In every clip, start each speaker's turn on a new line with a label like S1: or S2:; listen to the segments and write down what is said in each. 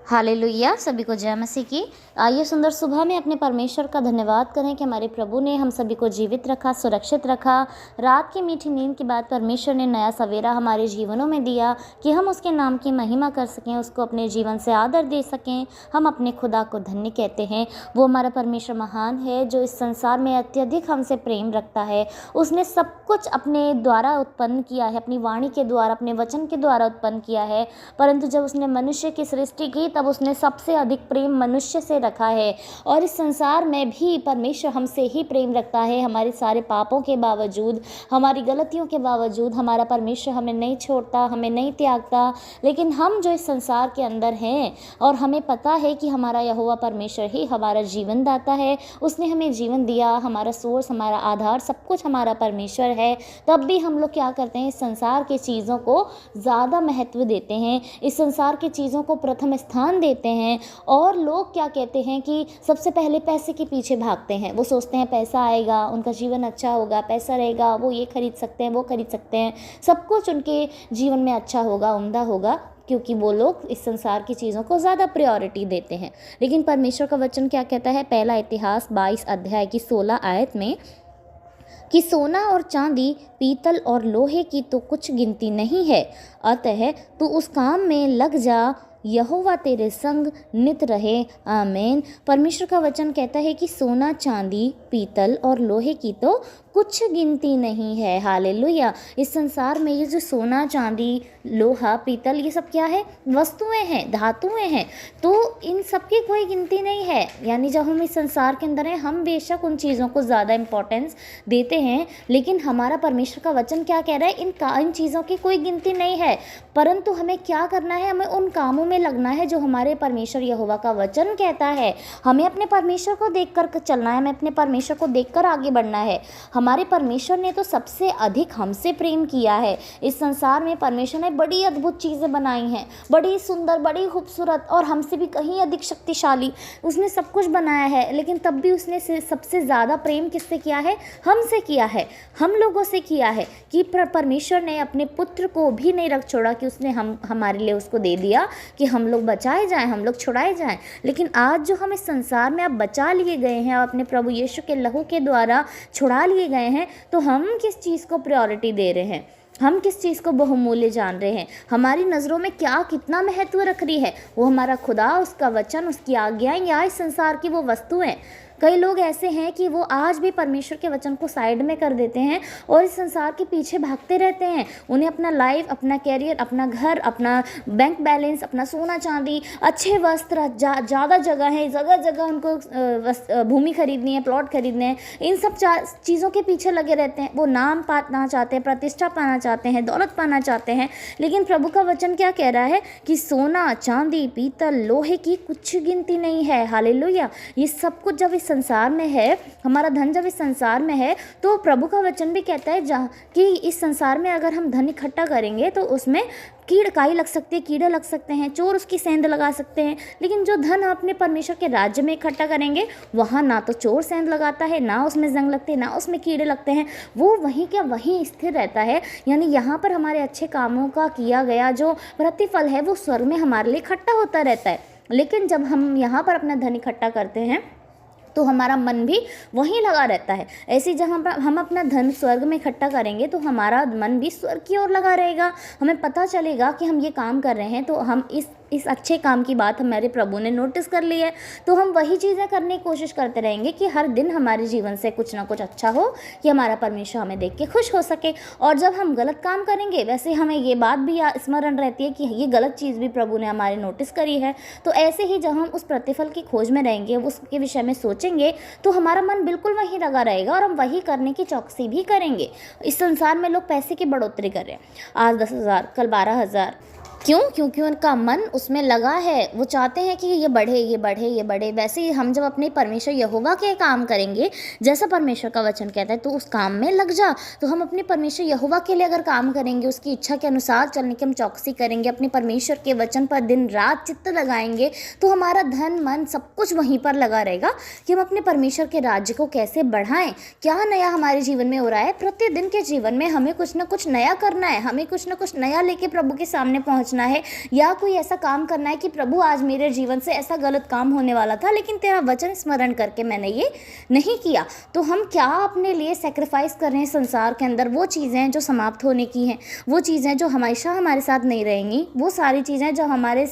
S1: Hallelujah, सभी को जय मसीह की। आइए सुंदर सुबह में अपने परमेश्वर का धन्यवाद करें कि हमारे प्रभु ने हम सभी को जीवित रखा, सुरक्षित रखा। रात की मीठी नींद के बाद परमेश्वर ने नया सवेरा हमारे जीवनों में दिया कि हम उसके नाम की महिमा कर सकें, उसको अपने जीवन से आदर दे सकें। हम अपने खुदा को धन्य कहते हैं। वो हमारा परमेश्वर महान है जो इस संसार में अत्यधिक हमसे प्रेम रखता है। उसने सब कुछ अपने द्वारा उत्पन्न किया है, अपनी वाणी के द्वारा, अपने वचन के द्वारा उत्पन्न किया है। परंतु जब उसने मनुष्य की सृष्टि की तब उसने सबसे अधिक प्रेम मनुष्य से रखा है। और इस संसार में भी परमेश्वर हमसे ही प्रेम रखता है। हमारे सारे पापों के बावजूद, हमारी गलतियों के बावजूद हमारा परमेश्वर हमें नहीं छोड़ता, हमें नहीं त्यागता। लेकिन हम जो इस संसार के अंदर हैं और हमें पता है कि हमारा यहोवा परमेश्वर ही हमारा जीवन दाता है, उसने हमें जीवन दिया, हमारा सोर्स, हमारा आधार, सब कुछ हमारा परमेश्वर है। तब भी हम लोग क्या करते हैं, इस संसार की चीज़ों को ज़्यादा महत्व देते हैं, इस संसार की चीज़ों को प्रथम स्थान देते हैं। और लोग क्या कहते हैं कि सबसे पहले पैसे के पीछे भागते हैं। वो सोचते हैं पैसा आएगा, उनका जीवन अच्छा होगा, पैसा रहेगा, वो ये खरीद सकते हैं, वो खरीद सकते हैं, सब कुछ उनके जीवन में अच्छा होगा, उम्दा होगा, क्योंकि वो लोग इस संसार की चीज़ों को ज़्यादा प्रायोरिटी देते हैं। लेकिन परमेश्वर का वचन क्या कहता है, पहला इतिहास 22 अध्याय की 16 आयत में, कि सोना और चांदी, पीतल और लोहे की तो कुछ गिनती नहीं है, अतः तू उस काम में लग जा, यहोवा तेरे संग नित रहे। आमीन। परमेश्वर का वचन कहता है कि सोना, चांदी, पीतल और लोहे की तो कुछ गिनती नहीं है। हालेलुया। इस संसार में ये जो सोना, चांदी, लोहा, पीतल, ये सब क्या है, वस्तुएं हैं, धातुएं हैं। तो इन सब की कोई गिनती नहीं है। यानी जब हम इस संसार के अंदर हैं, हम बेशक उन चीज़ों को ज़्यादा इम्पोर्टेंस देते हैं, लेकिन हमारा परमेश्वर का वचन क्या कह रहा है, इन चीज़ों की कोई गिनती नहीं है। परंतु हमें क्या करना है, हमें उन कामों में लगना है जो हमारे परमेश्वर यहोवा का वचन कहता है। हमें अपने परमेश्वर को देखकर चलना है, हमें अपने परमेश्वर को देखकर आगे बढ़ना है। हमारे परमेश्वर ने तो सबसे अधिक हमसे प्रेम किया है। इस संसार में परमेश्वर ने बड़ी अद्भुत चीज़ें बनाई हैं, बड़ी सुंदर, बड़ी खूबसूरत, और हमसे भी कहीं अधिक शक्तिशाली उसने सब कुछ बनाया है। लेकिन तब भी उसने सबसे ज़्यादा प्रेम किससे किया है, हमसे किया है, हम लोगों से किया है। कि परमेश्वर ने अपने पुत्र को भी नहीं रख छोड़ा, कि उसने हमारे लिए उसको दे दिया कि हम लोग बचाए जाएं, हम लोग छुड़ाए जाएं। लेकिन आज जो हम इस संसार में अब बचा लिए गए हैं, अपने प्रभु यीशु के लहू के द्वारा छुड़ा लिए गए हैं, तो हम किस चीज़ को प्रायोरिटी दे रहे हैं, हम किस चीज़ को बहुमूल्य जान रहे हैं, हमारी नज़रों में क्या कितना महत्व रख रही है, वो हमारा खुदा, उसका वचन, उसकी आज्ञाएं, या इस संसार की वो वस्तुएं। कई लोग ऐसे हैं कि वो आज भी परमेश्वर के वचन को साइड में कर देते हैं और इस संसार के पीछे भागते रहते हैं। उन्हें अपना लाइफ, अपना कैरियर, अपना घर, अपना बैंक बैलेंस, अपना सोना चांदी, अच्छे वस्त्र, ज़्यादा जगह है, जगह जगह उनको भूमि खरीदनी है, प्लॉट खरीदने हैं, इन सब चीज़ों के पीछे लगे रहते हैं। वो नाम पाना चाहते हैं, प्रतिष्ठा पाना चाहते हैं, दौलत पाना चाहते हैं। लेकिन प्रभु का वचन क्या कह रहा है कि सोना, चांदी, पीतल, लोहे की कुछ गिनती नहीं है। हालेलुया। ये सब कुछ जब संसार में है, हमारा धन जब इस संसार में है, तो प्रभु का वचन भी कहता है कि इस संसार में अगर हम धन इकट्ठा करेंगे तो उसमें काई लग सकती है, कीड़े लग सकते हैं, चोर उसकी सेंध लगा सकते हैं। लेकिन जो धन अपने परमेश्वर के राज्य में इकट्ठा करेंगे, वहाँ ना तो चोर सेंध लगाता है, ना उसमें जंग लगते हैं, ना उसमें कीड़े लगते हैं, वो वहीं क्या वहीं स्थिर रहता है। यानी यहाँ पर हमारे अच्छे कामों का किया गया जो प्रतिफल है, वो स्वर्ग में हमारे लिए इकट्ठा होता रहता है। लेकिन जब हम यहाँ पर अपना धन इकट्ठा करते हैं तो हमारा मन भी वहीं लगा रहता है। ऐसे जहाँ पर हम अपना धन स्वर्ग में इकट्ठा करेंगे तो हमारा मन भी स्वर्ग की ओर लगा रहेगा। हमें पता चलेगा कि हम ये काम कर रहे हैं तो हम इस अच्छे काम की बात हमारे प्रभु ने नोटिस कर ली है, तो हम वही चीज़ें करने की कोशिश करते रहेंगे कि हर दिन हमारे जीवन से कुछ ना कुछ अच्छा हो, कि हमारा परमेश्वर हमें देख के खुश हो सके। और जब हम गलत काम करेंगे, वैसे हमें ये बात भी स्मरण रहती है कि ये गलत चीज़ भी प्रभु ने हमारे नोटिस करी है। तो ऐसे ही जब हम उस प्रतिफल की खोज में रहेंगे, उसके विषय में सोचेंगे, तो हमारा मन बिल्कुल वहीं लगा रहेगा और हम वही करने की चौकसी भी करेंगे। इस संसार में लोग पैसे की बढ़ोतरी कर रहे हैं, आज 10,000, कल 12,000। क्यों? क्योंकि उनका मन उसमें लगा है। वो चाहते हैं कि ये बढ़े, ये बढ़े, ये बढ़े। वैसे ही हम जब अपने परमेश्वर यहोवा के काम करेंगे, जैसा परमेश्वर का वचन कहता है, तो उस काम में लग जा। तो हम अपने परमेश्वर यहोवा के लिए अगर काम करेंगे, उसकी इच्छा के अनुसार चलने की हम चौकसी करेंगे, अपने परमेश्वर के वचन पर दिन रात चित्त लगाएंगे, तो हमारा धन, मन, सब कुछ वहीं पर लगा रहेगा कि हम अपने परमेश्वर के राज्य को कैसे बढ़ाएं, क्या नया हमारे जीवन में हो रहा है। प्रतिदिन के जीवन में हमें कुछ ना कुछ नया करना है, हमें कुछ ना कुछ नया लेके प्रभु के सामने पहुँचना सोचना है या कोई ऐसा काम करना है कि प्रभु आज मेरे जीवन से ऐसा गलत काम होने वाला था लेकिन तेरा वचन स्मरण करके मैंने ये नहीं किया, तो हम क्या अपने लिए सेक्रीफाइस कर रहे हैं संसार के अंदर। वो चीज़ें जो समाप्त होने की हैं, वो चीज़ें जो हमेशा हमारे साथ नहीं रहेंगी, वो सारी चीज़ें जो हमारे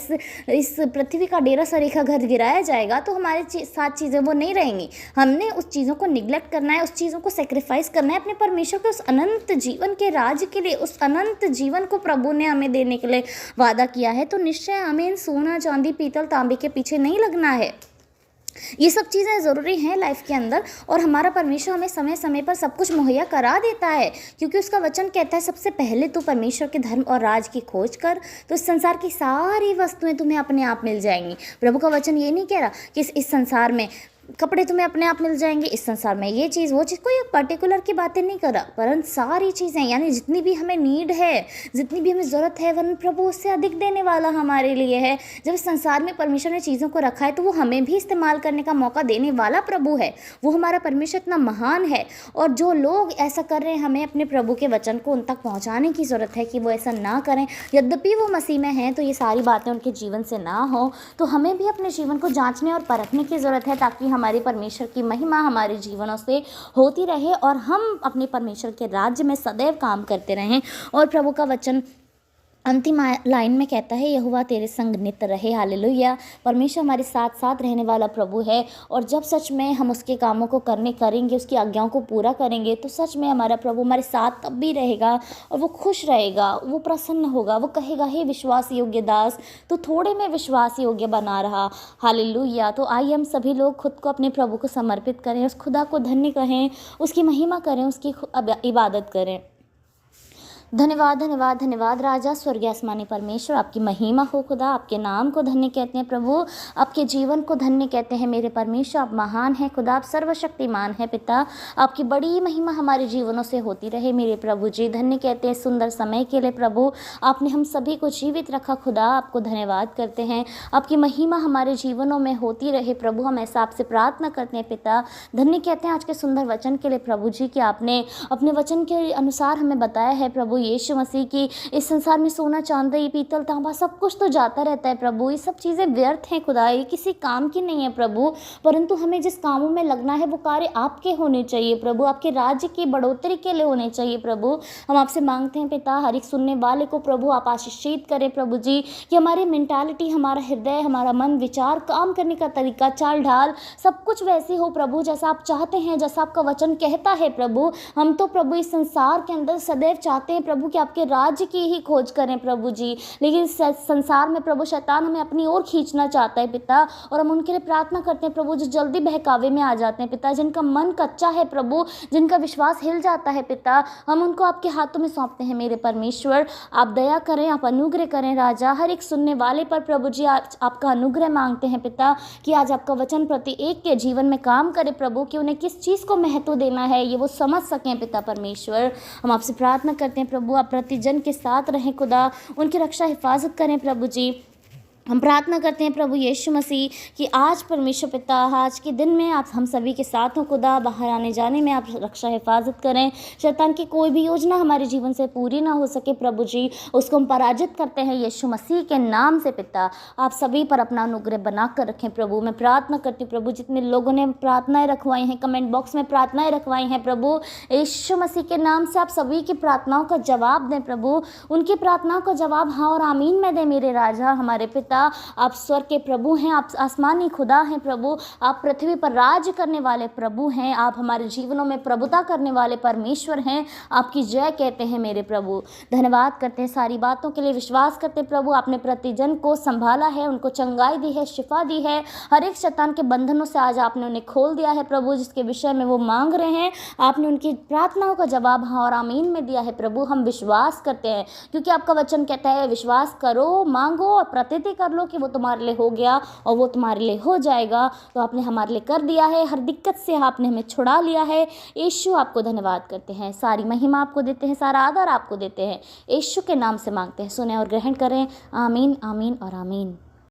S1: इस पृथ्वी का डेरा सरीखा घर गिराया जाएगा तो हमारे साथ चीज़ें वो नहीं रहेंगी। हमने उस चीज़ों को निगलेक्ट करना है, उस चीज़ों को सेक्रीफाइस करना है अपने परमेश्वर के उस अनंत जीवन के राज्य के लिए। उस अनंत जीवन को प्रभु ने हमें देने के लिए वादा किया है, तो निश्चय हमें इन सोना चांदी पीतल तांबे के पीछे नहीं लगना है। ये सब चीज़ें ज़रूरी हैं लाइफ के अंदर, और हमारा परमेश्वर हमें समय समय पर सब कुछ मुहैया करा देता है, क्योंकि उसका वचन कहता है सबसे पहले तो परमेश्वर के धर्म और राज की खोज कर, तो इस संसार की सारी वस्तुएं तुम्हें अपने आप मिल जाएंगी। प्रभु का वचन ये नहीं कह रहा कि इस संसार में कपड़े तुम्हें अपने आप मिल जाएंगे, इस संसार में ये चीज़ वो चीज़, कोई पर्टिकुलर की बातें नहीं कर रहा, परंतु सारी चीज़ें यानी जितनी भी हमें नीड है, जितनी भी हमें ज़रूरत है, वरन प्रभु उससे अधिक देने वाला हमारे लिए है। जब इस संसार में परमेश्वर ने चीज़ों को रखा है तो वो हमें भी इस्तेमाल करने का मौका देने वाला प्रभु है। वो हमारा परमेश्वर इतना महान है, और जो लोग ऐसा कर रहे हैं हमें अपने प्रभु के वचन को उन तक पहुँचाने की ज़रूरत है कि वो ऐसा ना करें। यद्यपि वो मसीह में हैं तो ये सारी बातें उनके जीवन से ना हो, तो हमें भी अपने जीवन को जाँचने और परखने की ज़रूरत है, ताकि हमारे परमेश्वर की महिमा हमारे जीवनों से होती रहे और हम अपने परमेश्वर के राज्य में सदैव काम करते रहें। और प्रभु का वचन अंतिम लाइन में कहता है, यहोवा तेरे संग नित्य रहे। हालेलुया। परमेश्वर हमारे साथ साथ रहने वाला प्रभु है, और जब सच में हम उसके कामों को करेंगे, उसकी आज्ञाओं को पूरा करेंगे, तो सच में हमारा प्रभु हमारे साथ तब भी रहेगा, और वो खुश रहेगा, वो प्रसन्न होगा, वो कहेगा हे विश्वास योग्य दास, तो थोड़े में विश्वास योग्य बना रहा। हालेलुया। तो आइए हम सभी लोग खुद को अपने प्रभु को समर्पित करें, उस खुदा को धन्य कहें, उसकी महिमा करें, उसकी इबादत करें। धन्यवाद धन्यवाद धन्यवाद राजा स्वर्गीय आसमानी परमेश्वर, आपकी महिमा हो खुदा, आपके नाम को धन्य कहते हैं प्रभु, आपके जीवन को धन्य कहते हैं मेरे परमेश्वर। आप महान हैं खुदा, आप सर्वशक्तिमान हैं पिता, आपकी बड़ी महिमा हमारे जीवनों से होती रहे मेरे प्रभु जी। धन्य कहते हैं सुंदर समय के लिए प्रभु, आपने हम सभी को जीवित रखा खुदा, आपको धन्यवाद करते हैं। आपकी महिमा हमारे जीवनों में होती रहे प्रभु, हम ऐसा आपसे प्रार्थना करते हैं पिता। धन्य कहते हैं आज के सुंदर वचन के लिए प्रभु जी, कि आपने अपने वचन के अनुसार हमें बताया है प्रभु यीशु मसीह की इस संसार में सोना चांदी पीतल तांबा सब कुछ तो जाता रहता है प्रभु, ये सब चीज़ें व्यर्थ हैं खुदा, ये किसी काम की नहीं है प्रभु, परंतु हमें जिस कामों में लगना है वो कार्य आपके होने चाहिए प्रभु, आपके राज्य की बढ़ोतरी के लिए होने चाहिए प्रभु। हम आपसे मांगते हैं पिता, हर एक सुनने वाले को प्रभु आप आशीषित करें प्रभु जी, कि हमारी मेंटालिटी, हमारा हृदय, हमारा मन, विचार, काम करने का तरीका, चाल ढाल सब कुछ वैसे हो प्रभु जैसा आप चाहते हैं, जैसा आपका वचन कहता है प्रभु। हम तो प्रभु इस संसार के अंदर सदैव चाहते हैं प्रभु कि आपके राज्य की ही खोज करें प्रभु जी, लेकिन संसार में प्रभु शैतान हमें अपनी ओर खींचना चाहता है पिता, और हम उनके लिए प्रार्थना करते हैं प्रभु जो जल्दी बहकावे में आ जाते हैं पिता, जिनका मन कच्चा है प्रभु, जिनका विश्वास हिल जाता है पिता, हम उनको आपके हाथों में सौंपते हैं मेरे परमेश्वर। आप दया करें, आप अनुग्रह करें राजा, हर एक सुनने वाले पर प्रभु जी आपका अनुग्रह मांगते हैं पिता, कि आज आपका वचन प्रति एक के जीवन में काम करे प्रभु, कि उन्हें किस चीज़ को महत्व देना है ये वो समझ सकें पिता परमेश्वर। हम आपसे प्रार्थना करते हैं प्रभु, आप प्रति जन के साथ रहें खुदा, उनकी रक्षा हिफाजत करें प्रभु जी। हम प्रार्थना करते हैं प्रभु यीशु मसीह कि आज परमेश्वर पिता आज के दिन में आप हम सभी के साथ हो खुदा, बाहर आने जाने में आप रक्षा हिफाजत करें, शैतान की कोई भी योजना हमारे जीवन से पूरी ना हो सके प्रभु जी, उसको हम पराजित करते हैं यीशु मसीह के नाम से पिता। आप सभी पर अपना अनुग्रह बना कर रखें प्रभु। मैं प्रार्थना करती हूँ प्रभु, जितने लोगों ने प्रार्थनाएं रखवाई हैं, कमेंट बॉक्स में प्रार्थनाएं रखवाई हैं प्रभु, यीशु मसीह के नाम से आप सभी की प्रार्थनाओं का जवाब दें प्रभु, उनकी प्रार्थनाओं का जवाब हाँ और आमीन में दें मेरे राजा हमारे पिता। आप स्वर्ग के प्रभु हैं, आप आसमानी खुदा हैं प्रभु, आप पृथ्वी पर राज करने वाले प्रभु हैं, आप हमारे जीवनों में प्रभुता करने वाले परमेश्वर हैं। आपकी जय कहते हैं मेरे प्रभु। धन्यवाद करते हैं सारी बातों के लिए, विश्वास करते हैं प्रभु आपने प्रतिजन को संभाला है, उनको चंगाई दी है, शिफा दी है, हर एक शैतान के बंधनों से आज आपने उन्हें खोल दिया है प्रभु, जिसके विषय में वो मांग रहे हैं आपने उनकी प्रार्थनाओं का जवाब हाँ और आमीन में दिया है प्रभु। हम विश्वास करते हैं क्योंकि आपका वचन कहता है विश्वास करो, मांगो और प्रतीति कर लो कि वो तुम्हारे लिए हो गया और वो तुम्हारे लिए हो जाएगा। तो आपने हमारे लिए कर दिया है, हर दिक्कत से आपने हमें छुड़ा लिया है। यीशु आपको धन्यवाद करते हैं, सारी महिमा आपको देते हैं, सारा आदर आपको देते हैं, यीशु के नाम से मांगते हैं, सुने और ग्रहण करें। आमीन आमीन और आमीन।